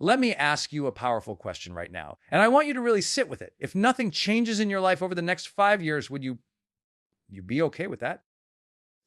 Let me ask you a powerful question right now, and I want you to really sit with it. If nothing changes in your life over the next 5 years, would you be okay with that?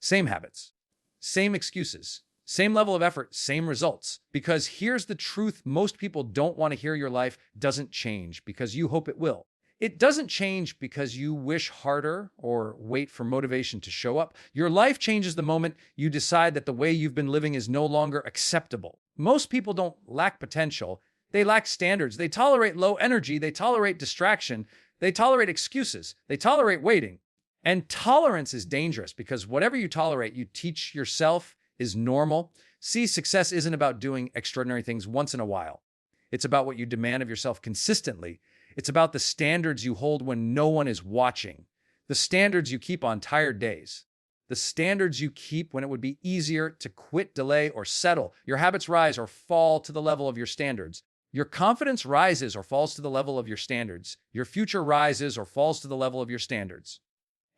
Same habits, same excuses, same level of effort, same results. Because here's the truth: most people don't want to hear your life doesn't change because you hope it will. It doesn't change because you wish harder or wait for motivation to show up. Your life changes the moment you decide that the way you've been living is no longer acceptable. Most people don't lack potential. They lack standards. They tolerate low energy. They tolerate distraction. They tolerate excuses. They tolerate waiting. And tolerance is dangerous because whatever you tolerate, you teach yourself is normal. See, success isn't about doing extraordinary things once in a while. It's about what you demand of yourself consistently. It's about the standards you hold when no one is watching, the standards you keep on tired days, the standards you keep when it would be easier to quit, delay, or settle. Your habits rise or fall to the level of your standards. Your confidence rises or falls to the level of your standards. Your future rises or falls to the level of your standards.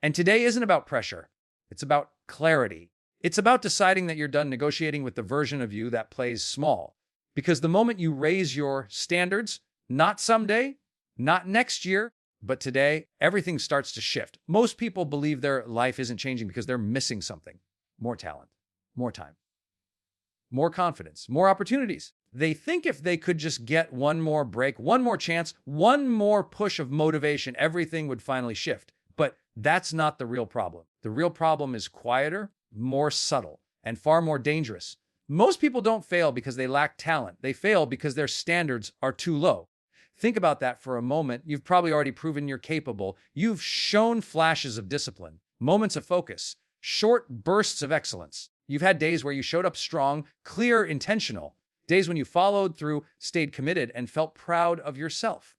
And today isn't about pressure. It's about clarity. It's about deciding that you're done negotiating with the version of you that plays small. Because the moment you raise your standards, not someday, not next year, but today, everything starts to shift. Most people believe their life isn't changing because they're missing something. More talent, more time, more confidence, more opportunities. They think if they could just get one more break, one more chance, one more push of motivation, everything would finally shift. But that's not the real problem. The real problem is quieter, more subtle, and far more dangerous. Most people don't fail because they lack talent. They fail because their standards are too low. Think about that for a moment. You've probably already proven you're capable. You've shown flashes of discipline, moments of focus, short bursts of excellence. You've had days where you showed up strong, clear, intentional. Days when you followed through, stayed committed, and felt proud of yourself.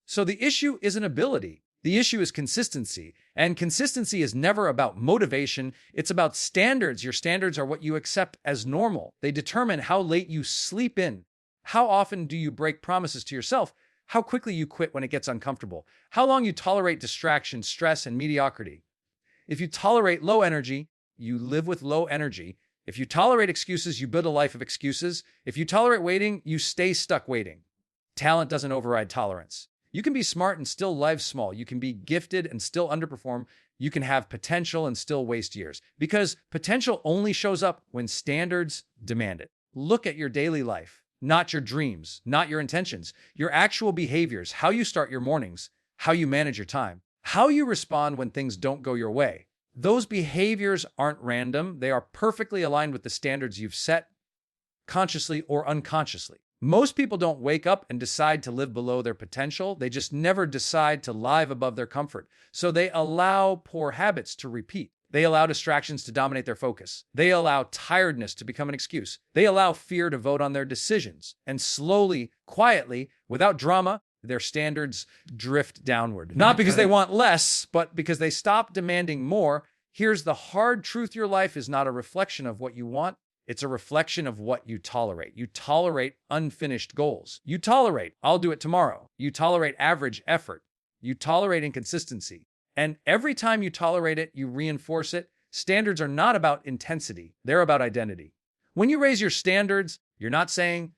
So the issue isn't ability. The issue is consistency. And consistency is never about motivation. It's about standards. Your standards are what you accept as normal. They determine how late you sleep in. How often do you break promises to yourself? How quickly you quit when it gets uncomfortable? How long you tolerate distraction, stress, and mediocrity? If you tolerate low energy, you live with low energy. If you tolerate excuses, you build a life of excuses. If you tolerate waiting, you stay stuck waiting. Talent doesn't override tolerance. You can be smart and still live small. You can be gifted and still underperform. You can have potential and still waste years. Because potential only shows up when standards demand it. Look at your daily life. Not your dreams, not your intentions, your actual behaviors, how you start your mornings, how you manage your time, how you respond when things don't go your way. Those behaviors aren't random. They are perfectly aligned with the standards you've set, consciously or unconsciously. Most people don't wake up and decide to live below their potential. They just never decide to live above their comfort. So they allow poor habits to repeat. They allow distractions to dominate their focus. They allow tiredness to become an excuse. They allow fear to vote on their decisions. And slowly, quietly, without drama, their standards drift downward. Not because they want less, but because they stop demanding more. Here's the hard truth: your life is not a reflection of what you want. It's a reflection of what you tolerate. You tolerate unfinished goals. You tolerate, I'll do it tomorrow. You tolerate average effort. You tolerate inconsistency. And every time you tolerate it, you reinforce it. Standards are not about intensity. They're about identity. When you raise your standards, you're not saying,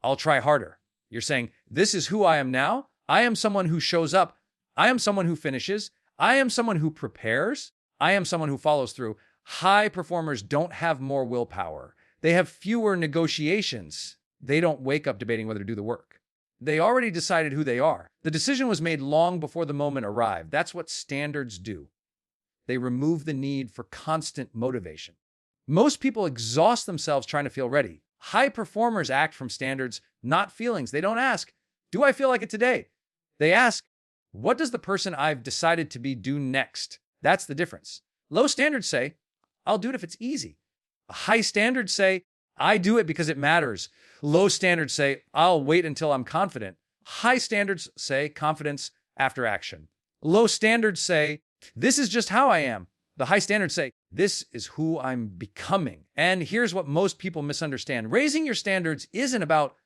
I'll try harder. You're saying, this is who I am now. I am someone who shows up. I am someone who finishes. I am someone who prepares. I am someone who follows through. High performers don't have more willpower. They have fewer negotiations. They don't wake up debating whether to do the work. They already decided who they are. The decision was made long before the moment arrived. That's what standards do. They remove the need for constant motivation. Most people exhaust themselves trying to feel ready. High performers act from standards, not feelings. They don't ask, do I feel like it today? They ask, what does the person I've decided to be do next? That's the difference. Low standards say, I'll do it if it's easy. High standards say, I do it because it matters. Low standards say, I'll wait until I'm confident. High standards say, confidence after action. Low standards say, this is just how I am. The high standards say, this is who I'm becoming. And here's what most people misunderstand. Raising your standards isn't about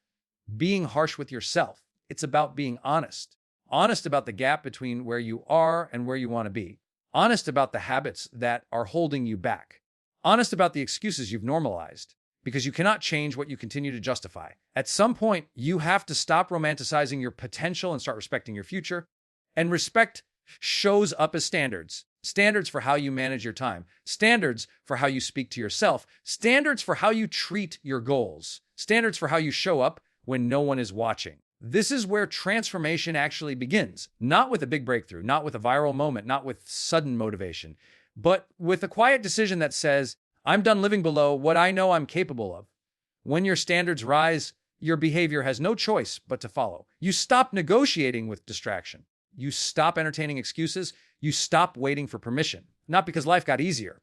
being harsh with yourself. It's about being honest. Honest about the gap between where you are and where you want to be. Honest about the habits that are holding you back. Honest about the excuses you've normalized. because you cannot change what you continue to justify. At some point, you have to stop romanticizing your potential and start respecting your future. And respect shows up as standards. Standards for how you manage your time. Standards for how you speak to yourself. Standards for how you treat your goals. Standards for how you show up when no one is watching. This is where transformation actually begins. Not with a big breakthrough, not with a viral moment, not with sudden motivation, but with a quiet decision that says, I'm done living below what I know I'm capable of. When your standards rise, your behavior has no choice but to follow. You stop negotiating with distraction. You stop entertaining excuses. You stop waiting for permission. Not because life got easier,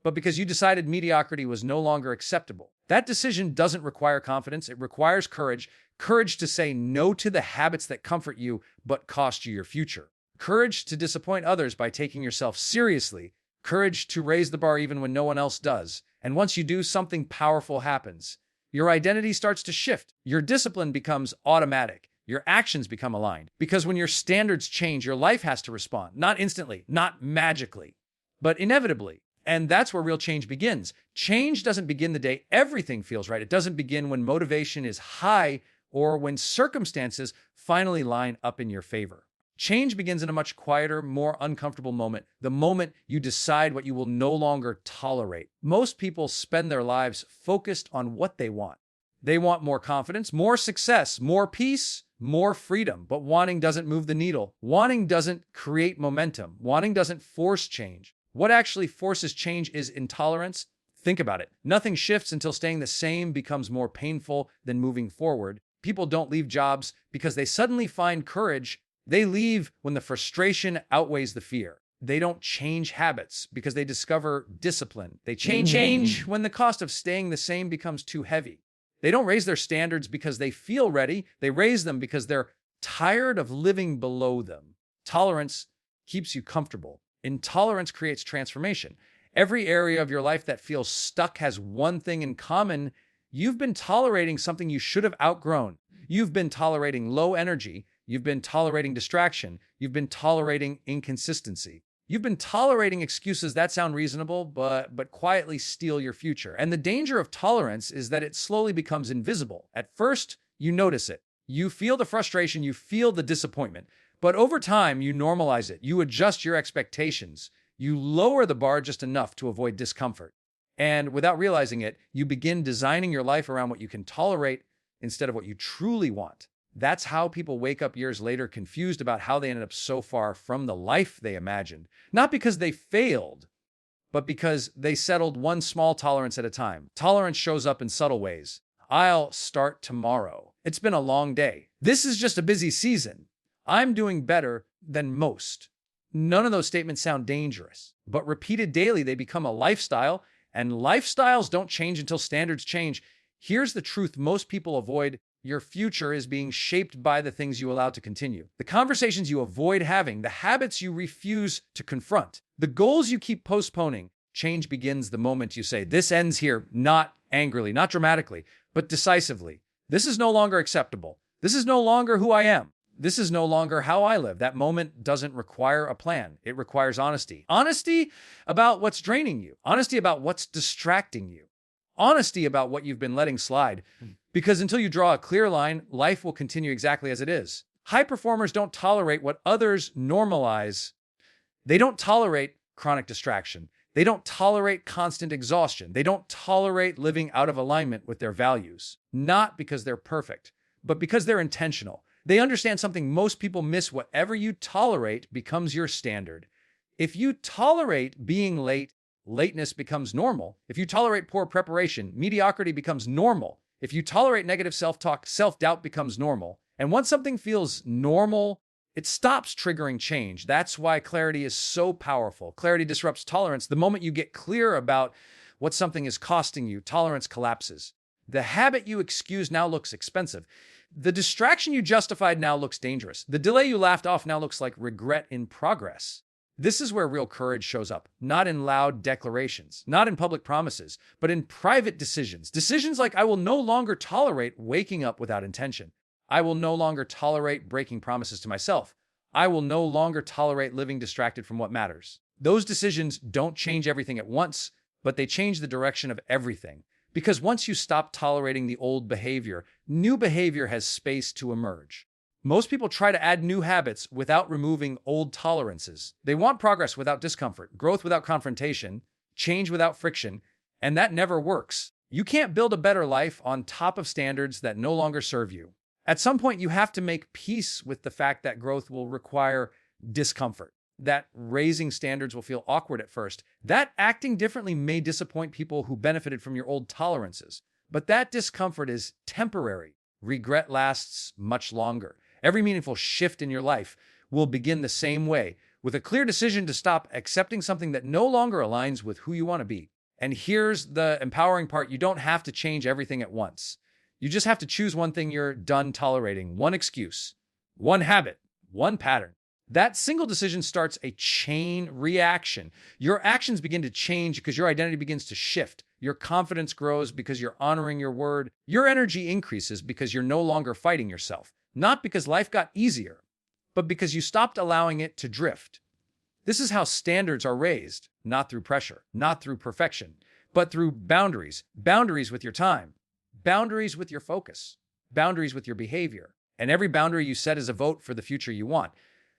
but because you decided mediocrity was no longer acceptable. That decision doesn't require confidence. It requires courage. Courage to say no to the habits that comfort you but cost you your future. Courage to disappoint others by taking yourself seriously. Courage to raise the bar even when no one else does. And once you do, something powerful happens. Your identity starts to shift. Your discipline becomes automatic. Your actions become aligned. Because when your standards change, your life has to respond. Not instantly, not magically, but inevitably. And that's where real change begins. Change doesn't begin the day everything feels right. It doesn't begin when motivation is high or when circumstances finally line up in your favor. Change begins in a much quieter, more uncomfortable moment, the moment you decide what you will no longer tolerate. Most people spend their lives focused on what they want. They want more confidence, more success, more peace, more freedom. But wanting doesn't move the needle. Wanting doesn't create momentum. Wanting doesn't force change. What actually forces change is intolerance. Think about it. Nothing shifts until staying the same becomes more painful than moving forward. People don't leave jobs because they suddenly find courage. They leave when the frustration outweighs the fear. They don't change habits because they discover discipline. They change when the cost of staying the same becomes too heavy. They don't raise their standards because they feel ready. They raise them because they're tired of living below them. Tolerance keeps you comfortable. Intolerance creates transformation. Every area of your life that feels stuck has one thing in common. You've been tolerating something you should have outgrown. You've been tolerating low energy. You've been tolerating distraction. You've been tolerating inconsistency. You've been tolerating excuses that sound reasonable, but quietly steal your future. And the danger of tolerance is that it slowly becomes invisible. At first, you notice it. You feel the frustration. You feel the disappointment. But over time, you normalize it. You adjust your expectations. You lower the bar just enough to avoid discomfort. And without realizing it, you begin designing your life around what you can tolerate instead of what you truly want. That's how people wake up years later confused about how they ended up so far from the life they imagined. Not because they failed, but because they settled one small tolerance at a time. Tolerance shows up in subtle ways. I'll start tomorrow. It's been a long day. This is just a busy season. I'm doing better than most. None of those statements sound dangerous, but repeated daily, they become a lifestyle, and lifestyles don't change until standards change. Here's the truth most people avoid. Your future is being shaped by the things you allow to continue. The conversations you avoid having, the habits you refuse to confront, the goals you keep postponing. Change begins the moment you say, this ends here, not angrily, not dramatically, but decisively. This is no longer acceptable. This is no longer who I am. This is no longer how I live. That moment doesn't require a plan. It requires honesty. Honesty about what's draining you. Honesty about what's distracting you. Honesty about what you've been letting slide. Because until you draw a clear line, life will continue exactly as it is. High performers don't tolerate what others normalize. They don't tolerate chronic distraction. They don't tolerate constant exhaustion. They don't tolerate living out of alignment with their values. Not because they're perfect, but because they're intentional. They understand something most people miss. Whatever you tolerate becomes your standard. If you tolerate being late, lateness becomes normal. If you tolerate poor preparation, mediocrity becomes normal. If you tolerate negative self-talk, self-doubt becomes normal. And once something feels normal, it stops triggering change. That's why clarity is so powerful. Clarity disrupts tolerance. The moment you get clear about what something is costing you, tolerance collapses. The habit you excuse now looks expensive. The distraction you justified now looks dangerous. The delay you laughed off now looks like regret in progress. This is where real courage shows up, not in loud declarations, not in public promises, but in private decisions. Decisions like, I will no longer tolerate waking up without intention. I will no longer tolerate breaking promises to myself. I will no longer tolerate living distracted from what matters. Those decisions don't change everything at once, but they change the direction of everything. Because once you stop tolerating the old behavior, new behavior has space to emerge. Most people try to add new habits without removing old tolerances. They want progress without discomfort, growth without confrontation, change without friction, and that never works. You can't build a better life on top of standards that no longer serve you. At some point, you have to make peace with the fact that growth will require discomfort, that raising standards will feel awkward at first, that acting differently may disappoint people who benefited from your old tolerances. But that discomfort is temporary. Regret lasts much longer. Every meaningful shift in your life will begin the same way, with a clear decision to stop accepting something that no longer aligns with who you want to be. And here's the empowering part. You don't have to change everything at once. You just have to choose one thing you're done tolerating, one excuse, one habit, one pattern. That single decision starts a chain reaction. Your actions begin to change because your identity begins to shift. Your confidence grows because you're honoring your word. Your energy increases because you're no longer fighting yourself. Not because life got easier, but because you stopped allowing it to drift. This is how standards are raised, not through pressure, not through perfection, but through boundaries. Boundaries with your time, boundaries with your focus, boundaries with your behavior. And every boundary you set is a vote for the future you want.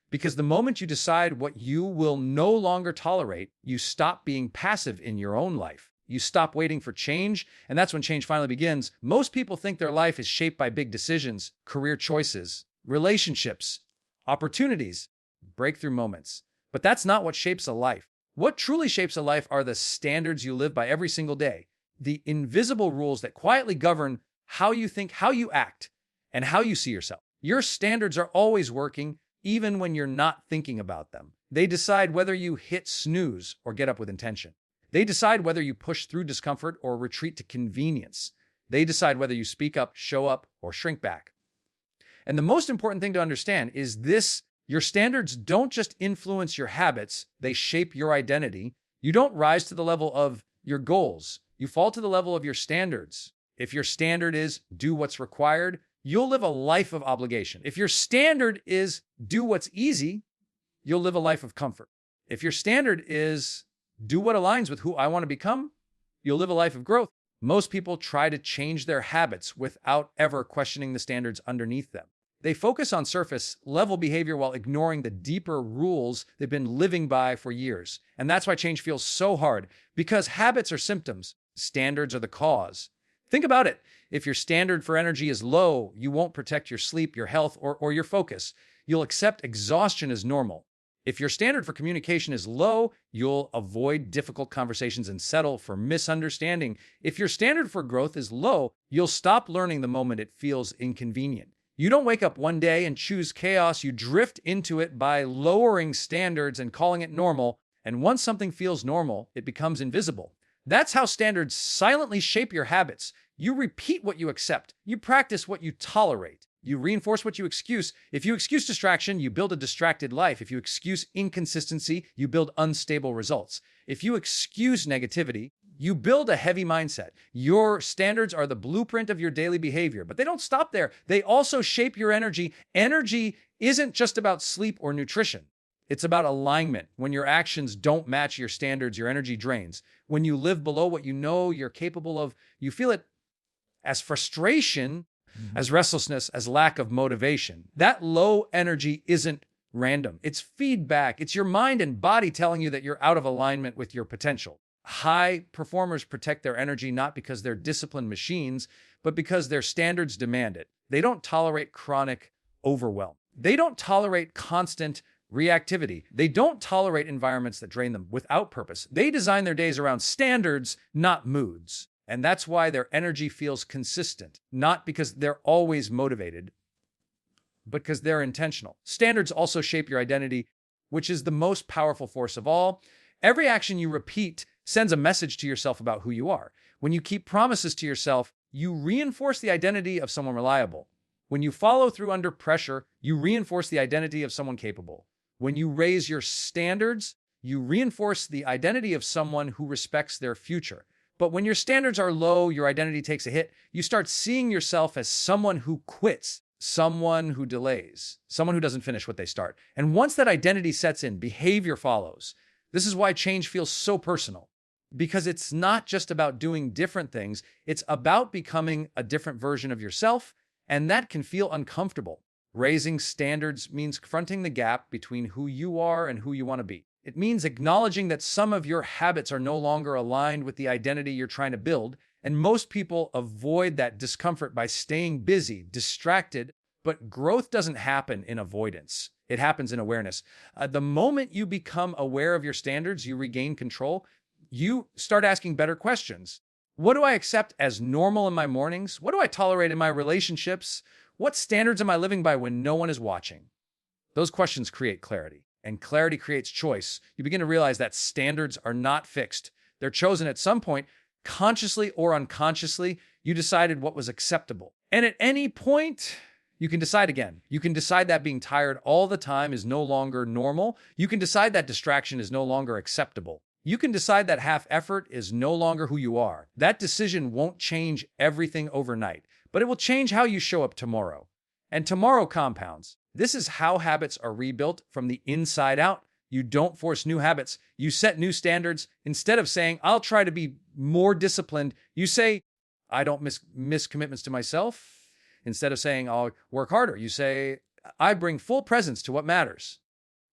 Because the moment you decide what you will no longer tolerate, you stop being passive in your own life. You stop waiting for change, and that's when change finally begins. Most people think their life is shaped by big decisions, career choices, relationships, opportunities, breakthrough moments. But that's not what shapes a life. What truly shapes a life are the standards you live by every single day, the invisible rules that quietly govern how you think, how you act, and how you see yourself. Your standards are always working, even when you're not thinking about them. They decide whether you hit snooze or get up with intention. They decide whether you push through discomfort or retreat to convenience. They decide whether you speak up, show up, or shrink back. And the most important thing to understand is this: your standards don't just influence your habits, they shape your identity. You don't rise to the level of your goals. You fall to the level of your standards. If your standard is do what's required, you'll live a life of obligation. If your standard is do what's easy, you'll live a life of comfort. If your standard is do what aligns with who I want to become, you'll live a life of growth. Most people try to change their habits without ever questioning the standards underneath them. They focus on surface-level behavior while ignoring the deeper rules they've been living by for years. And that's why change feels so hard, because habits are symptoms, standards are the cause. Think about it. If your standard for energy is low, you won't protect your sleep, your health, or your focus. You'll accept exhaustion as normal. If your standard for communication is low, you'll avoid difficult conversations and settle for misunderstanding. If your standard for growth is low, you'll stop learning the moment it feels inconvenient. You don't wake up one day and choose chaos. You drift into it by lowering standards and calling it normal. And once something feels normal, it becomes invisible. That's how standards silently shape your habits. You repeat what you accept. You practice what you tolerate. You reinforce what you excuse. If you excuse distraction, you build a distracted life. If you excuse inconsistency, you build unstable results. If you excuse negativity, you build a heavy mindset. Your standards are the blueprint of your daily behavior, but they don't stop there. They also shape your energy. Energy isn't just about sleep or nutrition. It's about alignment. When your actions don't match your standards, your energy drains. When you live below what you know you're capable of, you feel it as frustration, as restlessness, as lack of motivation. That low energy isn't random. It's feedback. It's your mind and body telling you that you're out of alignment with your potential. High performers protect their energy not because they're disciplined machines, but because their standards demand it. They don't tolerate chronic overwhelm. They don't tolerate constant reactivity. They don't tolerate environments that drain them without purpose. They design their days around standards, not moods. And that's why their energy feels consistent, not because they're always motivated, but because they're intentional. Standards also shape your identity, which is the most powerful force of all. Every action you repeat sends a message to yourself about who you are. When you keep promises to yourself, you reinforce the identity of someone reliable. When you follow through under pressure, you reinforce the identity of someone capable. When you raise your standards, you reinforce the identity of someone who respects their future. But when your standards are low, your identity takes a hit. You start seeing yourself as someone who quits, someone who delays, someone who doesn't finish what they start. And once that identity sets in, behavior follows. This is why change feels so personal. because it's not just about doing different things. It's about becoming a different version of yourself, and that can feel uncomfortable. Raising standards means confronting the gap between who you are and who you want to be. It means acknowledging that some of your habits are no longer aligned with the identity you're trying to build, and most people avoid that discomfort by staying busy, distracted. But growth doesn't happen in avoidance. It happens in awareness. The moment you become aware of your standards, you regain control. You start asking better questions. What do I accept as normal in my mornings? What do I tolerate in my relationships? What standards am I living by when no one is watching? Those questions create clarity, and clarity creates choice. You begin to realize that standards are not fixed. They're chosen at some point, consciously or unconsciously. You decided what was acceptable. And at any point, you can decide again. You can decide that being tired all the time is no longer normal. You can decide that distraction is no longer acceptable. You can decide that half effort is no longer who you are. That decision won't change everything overnight, but it will change how you show up tomorrow. And tomorrow compounds. This is how habits are rebuilt from the inside out. You don't force new habits. You set new standards. Instead of saying, I'll try to be more disciplined, you say, I don't miss commitments to myself. Instead of saying, I'll work harder, you say, I bring full presence to what matters.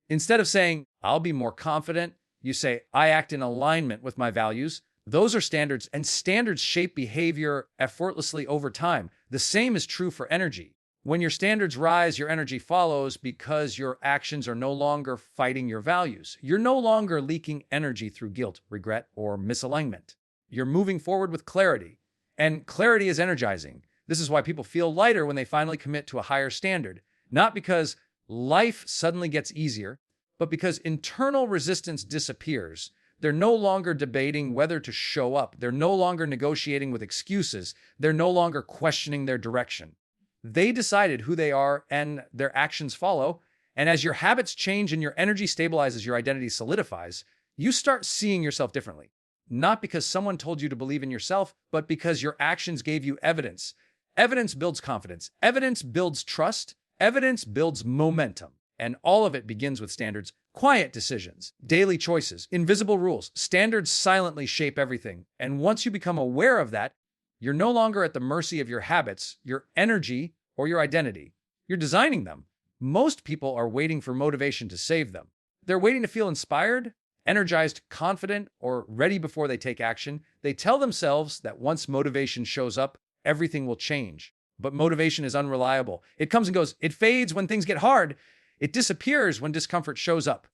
Instead of saying, I'll be more confident, you say, I act in alignment with my values. Those are standards, and standards shape behavior effortlessly over time. The same is true for energy. When your standards rise, your energy follows because your actions are no longer fighting your values. You're no longer leaking energy through guilt, regret, or misalignment. You're moving forward with clarity, and clarity is energizing. This is why people feel lighter when they finally commit to a higher standard, not because life suddenly gets easier, but because internal resistance disappears. They're no longer debating whether to show up. They're no longer negotiating with excuses. They're no longer questioning their direction. They decided who they are, and their actions follow. And as your habits change and your energy stabilizes, your identity solidifies, you start seeing yourself differently. Not because someone told you to believe in yourself, but because your actions gave you evidence. Evidence builds confidence. Evidence builds trust. Evidence builds momentum. And all of it begins with standards, quiet decisions, daily choices, invisible rules. Standards silently shape everything. And once you become aware of that, you're no longer at the mercy of your habits, your energy, or your identity. You're designing them. Most people are waiting for motivation to save them. They're waiting to feel inspired, energized, confident, or ready before they take action. They tell themselves that once motivation shows up, everything will change. But motivation is unreliable. It comes and goes. It fades when things get hard. It disappears when discomfort shows up.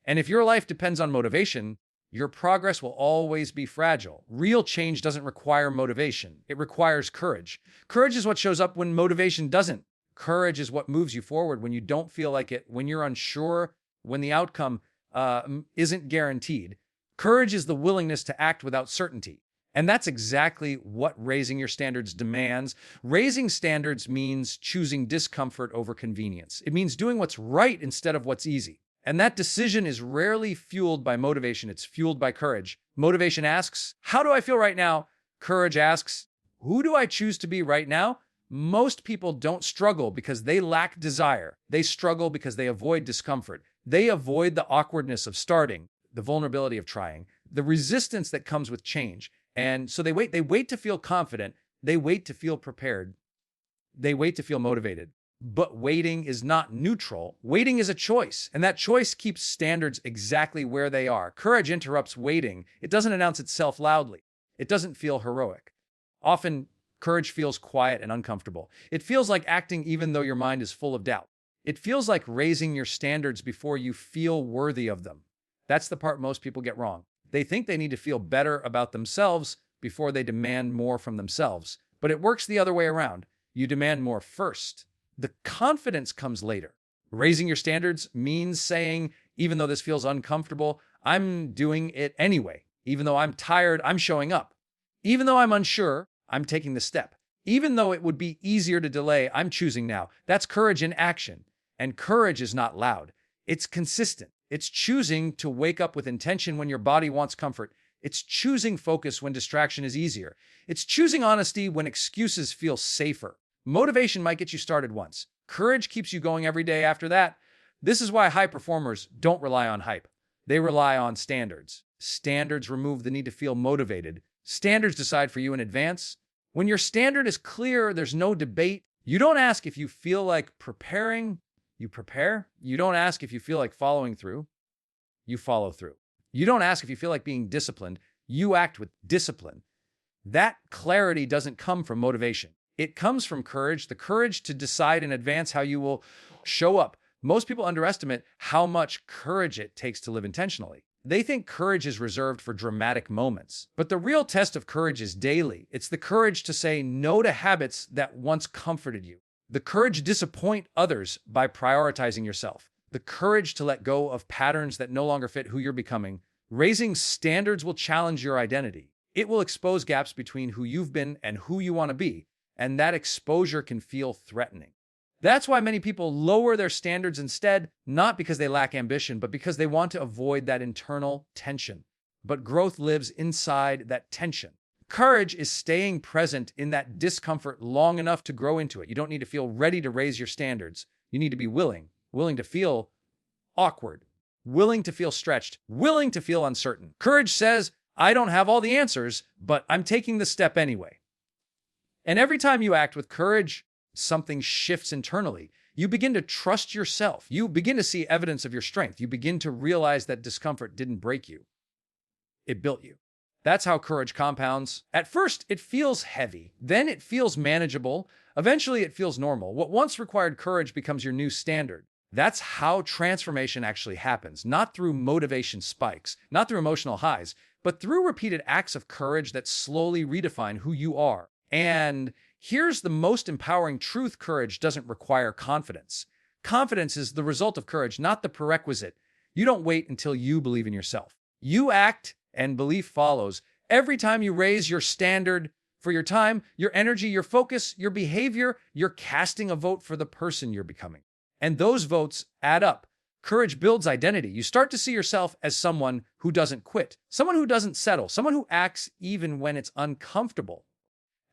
And if your life depends on motivation, your progress will always be fragile. Real change doesn't require motivation. It requires courage. Courage is what shows up when motivation doesn't. Courage is what moves you forward when you don't feel like it, when you're unsure, when the outcome isn't guaranteed. Courage is the willingness to act without certainty. And that's exactly what raising your standards demands. Raising standards means choosing discomfort over convenience. It means doing what's right instead of what's easy. And that decision is rarely fueled by motivation. It's fueled by courage. Motivation asks, how do I feel right now? Courage asks, who do I choose to be right now? Most people don't struggle because they lack desire. They struggle because they avoid discomfort. They avoid the awkwardness of starting, the vulnerability of trying, the resistance that comes with change. And so they wait to feel confident. They wait to feel prepared. They wait to feel motivated. But waiting is not neutral. Waiting is a choice, and that choice keeps standards exactly where they are. Courage interrupts waiting. It doesn't announce itself loudly. It doesn't feel heroic. Often, courage feels quiet and uncomfortable. It feels like acting even though your mind is full of doubt. It feels like raising your standards before you feel worthy of them. That's the part most people get wrong. They think they need to feel better about themselves before they demand more from themselves. But it works the other way around. You demand more first. The confidence comes later. Raising your standards means saying, even though this feels uncomfortable, I'm doing it anyway. Even though I'm tired, I'm showing up. Even though I'm unsure, I'm taking the step. Even though it would be easier to delay, I'm choosing now. That's courage in action. And courage is not loud. It's consistent. It's choosing to wake up with intention when your body wants comfort. It's choosing focus when distraction is easier. It's choosing honesty when excuses feel safer. Motivation might get you started once. Courage keeps you going every day after that. This is why high performers don't rely on hype. They rely on standards. Standards remove the need to feel motivated. Standards decide for you in advance. When your standard is clear, there's no debate. You don't ask if you feel like preparing, you prepare. You don't ask if you feel like following through, you follow through. You don't ask if you feel like being disciplined, you act with discipline. That clarity doesn't come from motivation. It comes from courage, the courage to decide in advance how you will show up. Most people underestimate how much courage it takes to live intentionally. They think courage is reserved for dramatic moments. But the real test of courage is daily. It's the courage to say no to habits that once comforted you. The courage to disappoint others by prioritizing yourself. The courage to let go of patterns that no longer fit who you're becoming. Raising standards will challenge your identity. It will expose gaps between who you've been and who you want to be. And that exposure can feel threatening. That's why many people lower their standards instead, not because they lack ambition, but because they want to avoid that internal tension. But growth lives inside that tension. Courage is staying present in that discomfort long enough to grow into it. You don't need to feel ready to raise your standards. You need to be willing to feel awkward, willing to feel stretched, willing to feel uncertain. Courage says, I don't have all the answers, but I'm taking the step anyway. And every time you act with courage, something shifts internally. You begin to trust yourself. You begin to see evidence of your strength. You begin to realize that discomfort didn't break you. It built you. That's how courage compounds. At first, it feels heavy. Then it feels manageable. Eventually, it feels normal. What once required courage becomes your new standard. That's how transformation actually happens. Not through motivation spikes, not through emotional highs, but through repeated acts of courage that slowly redefine who you are. And here's the most empowering truth: courage doesn't require confidence. Confidence is the result of courage, not the prerequisite. You don't wait until you believe in yourself. You act, and belief follows. Every time you raise your standard for your time, your energy, your focus, your behavior, you're casting a vote for the person you're becoming. And those votes add up. Courage builds identity. You start to see yourself as someone who doesn't quit, someone who doesn't settle, someone who acts even when it's uncomfortable.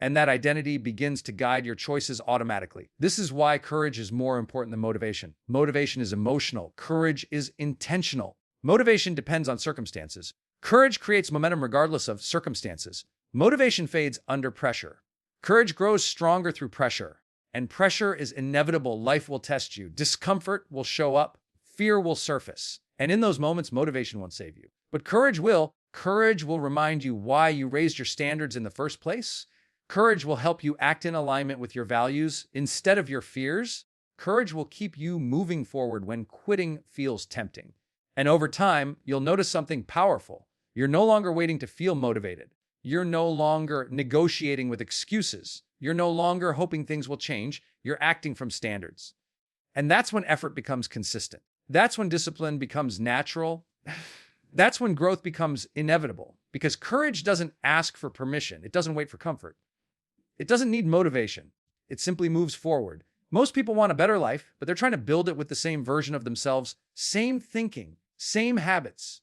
And that identity begins to guide your choices automatically. This is why courage is more important than motivation. Motivation is emotional. Courage is intentional. Motivation depends on circumstances. Courage creates momentum regardless of circumstances. Motivation fades under pressure. Courage grows stronger through pressure. And pressure is inevitable. Life will test you. Discomfort will show up. Fear will surface. And in those moments, motivation won't save you. But courage will. Courage will remind you why you raised your standards in the first place. Courage will help you act in alignment with your values instead of your fears. Courage will keep you moving forward when quitting feels tempting. And over time, you'll notice something powerful. You're no longer waiting to feel motivated. You're no longer negotiating with excuses. You're no longer hoping things will change. You're acting from standards. And that's when effort becomes consistent. That's when discipline becomes natural. That's when growth becomes inevitable. Because courage doesn't ask for permission. It doesn't wait for comfort. It doesn't need motivation. It simply moves forward. Most people want a better life, but they're trying to build it with the same version of themselves, same thinking, same habits,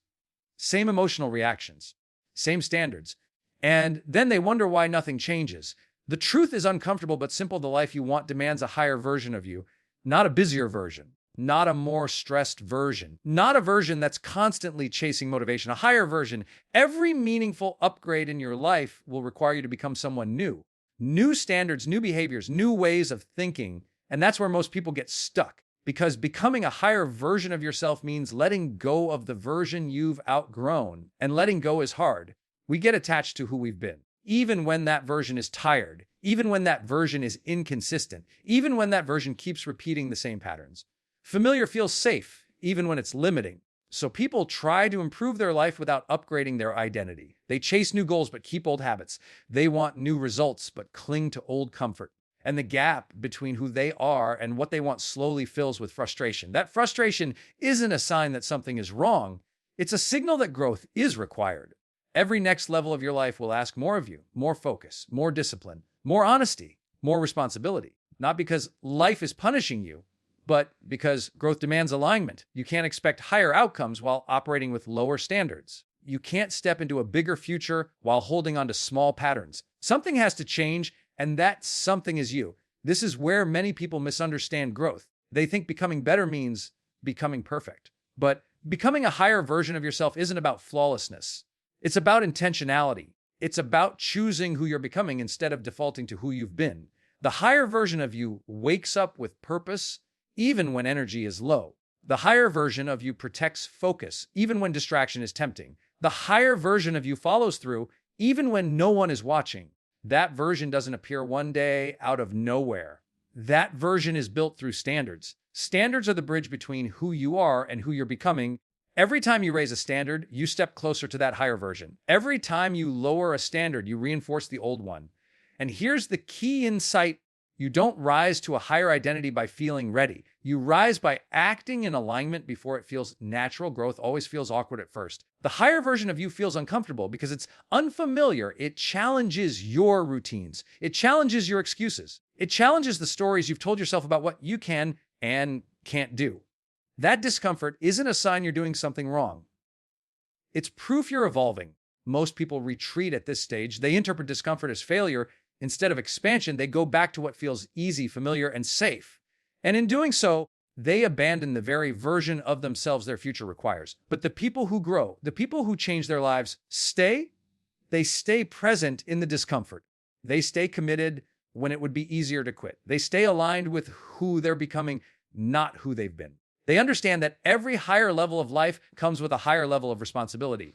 same emotional reactions, same standards. And then they wonder why nothing changes. The truth is uncomfortable but simple. The life you want demands a higher version of you, not a busier version, not a more stressed version, not a version that's constantly chasing motivation, a higher version. Every meaningful upgrade in your life will require you to become someone new. New standards, new behaviors, new ways of thinking. And that's where most people get stuck, because becoming a higher version of yourself means letting go of the version you've outgrown. And letting go is hard. We get attached to who we've been, even when that version is tired, even when that version is inconsistent, even when that version keeps repeating the same patterns. Familiar feels safe, even when it's limiting. So people try to improve their life without upgrading their identity. They chase new goals but keep old habits. They want new results but cling to old comfort. And the gap between who they are and what they want slowly fills with frustration. That frustration isn't a sign that something is wrong. It's a signal that growth is required. Every next level of your life will ask more of you, more focus, more discipline, more honesty, more responsibility. Not because life is punishing you, but because growth demands alignment. You can't expect higher outcomes while operating with lower standards. You can't step into a bigger future while holding on to small patterns. Something has to change, and that something is you. This is where many people misunderstand growth. They think becoming better means becoming perfect. But Becoming a higher version of yourself isn't about flawlessness. It's about intentionality. It's about choosing who you're becoming instead of defaulting to who you've been. The higher version of you wakes up with purpose even when energy is low. The higher version of you protects focus even when distraction is tempting. The higher version of you follows through even when no one is watching. That version doesn't appear one day out of nowhere. That version is built through standards. Standards are the bridge between who you are and who you're becoming. Every time you raise a standard, you step closer to that higher version. Every time you lower a standard, you reinforce the old one. And here's the key insight. You don't rise to a higher identity by feeling ready. You rise by acting in alignment before it feels natural. Growth always feels awkward at first. The higher version of you feels uncomfortable because it's unfamiliar. It challenges your routines. It challenges your excuses. It challenges the stories you've told yourself about what you can and can't do. That discomfort isn't a sign you're doing something wrong. It's proof you're evolving. Most people retreat at this stage. They interpret discomfort as failure. Instead of expansion, they go back to what feels easy, familiar, and safe. And in doing so, they abandon the very version of themselves their future requires. But the people who grow, the people who change their lives, they stay present in the discomfort. They stay committed when it would be easier to quit. They stay aligned with who they're becoming, not who they've been. They understand that every higher level of life comes with a higher level of responsibility.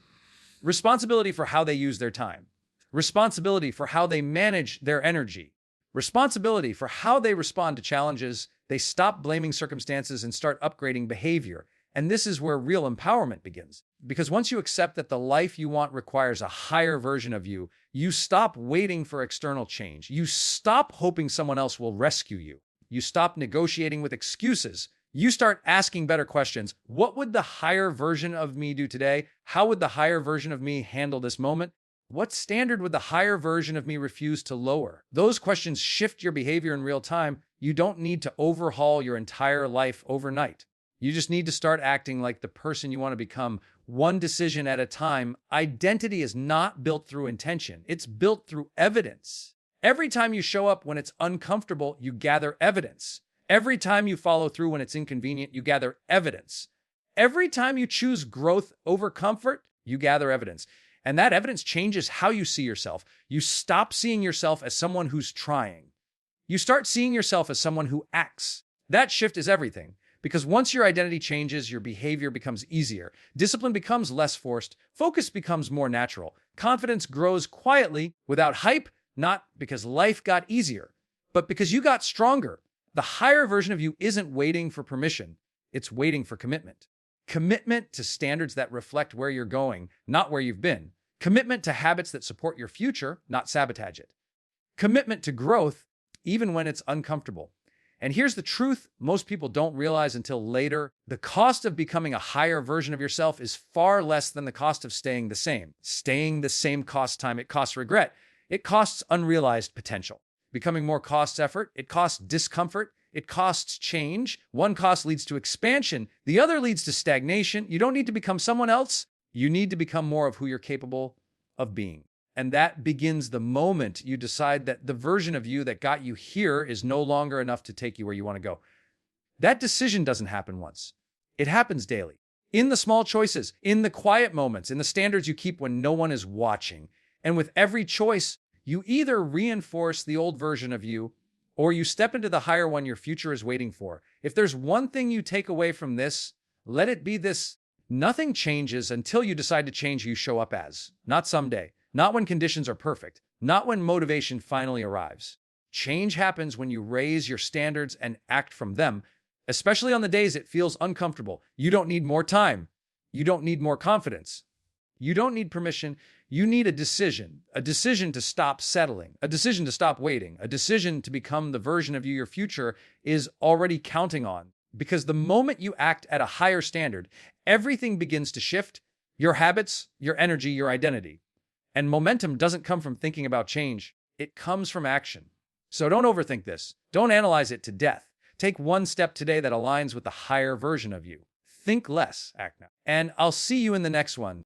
Responsibility for how they use their time. Responsibility for how they manage their energy. Responsibility for how they respond to challenges. They stop blaming circumstances and start upgrading behavior. And this is where real empowerment begins. Because once you accept that the life you want requires a higher version of you, you stop waiting for external change. You stop hoping someone else will rescue you. You stop negotiating with excuses. You start asking better questions. What would the higher version of me do today? How would the higher version of me handle this moment? What standard would the higher version of me refuse to lower? Those questions shift your behavior in real time. You don't need to overhaul your entire life overnight. You just need to start acting like the person you want to become, one decision at a time. Identity is not built through intention. It's built through evidence. Every time you show up when it's uncomfortable, you gather evidence. Every time you follow through when it's inconvenient, you gather evidence. Every time you choose growth over comfort, you gather evidence. And that evidence changes how you see yourself. You stop seeing yourself as someone who's trying. You start seeing yourself as someone who acts. That shift is everything. Because once your identity changes, your behavior becomes easier. Discipline becomes less forced. Focus becomes more natural. Confidence grows quietly, without hype, not because life got easier, but because you got stronger. The higher version of you isn't waiting for permission. It's waiting for commitment. Commitment to standards that reflect where you're going, not where you've been. Commitment to habits that support your future, not sabotage it. Commitment to growth, even when it's uncomfortable. And here's the truth most people don't realize until later. The cost of becoming a higher version of yourself is far less than the cost of staying the same. Staying the same costs time. It costs regret. It costs unrealized potential. Becoming more costs effort. It costs discomfort. It costs change. One cost leads to expansion. The other leads to stagnation. You don't need to become someone else. You need to become more of who you're capable of being. And that begins the moment you decide that the version of you that got you here is no longer enough to take you where you want to go. That decision doesn't happen once. It happens daily. In the small choices, in the quiet moments, in the standards you keep when no one is watching. And with every choice, you either reinforce the old version of you or you step into the higher one your future is waiting for. If there's one thing you take away from this, let it be this. Nothing changes until you decide to change who you show up as. Not someday. Not when conditions are perfect. Not when motivation finally arrives. Change happens when you raise your standards and act from them, especially on the days it feels uncomfortable. You don't need more time. You don't need more confidence. You don't need permission. You need a decision to stop settling, a decision to stop waiting, a decision to become the version of you your future is already counting on. Because the moment you act at a higher standard, everything begins to shift, your habits, your energy, your identity. And momentum doesn't come from thinking about change. It comes from action. So don't overthink this. Don't analyze it to death. Take one step today that aligns with the higher version of you. Think less, act now. And I'll see you in the next one.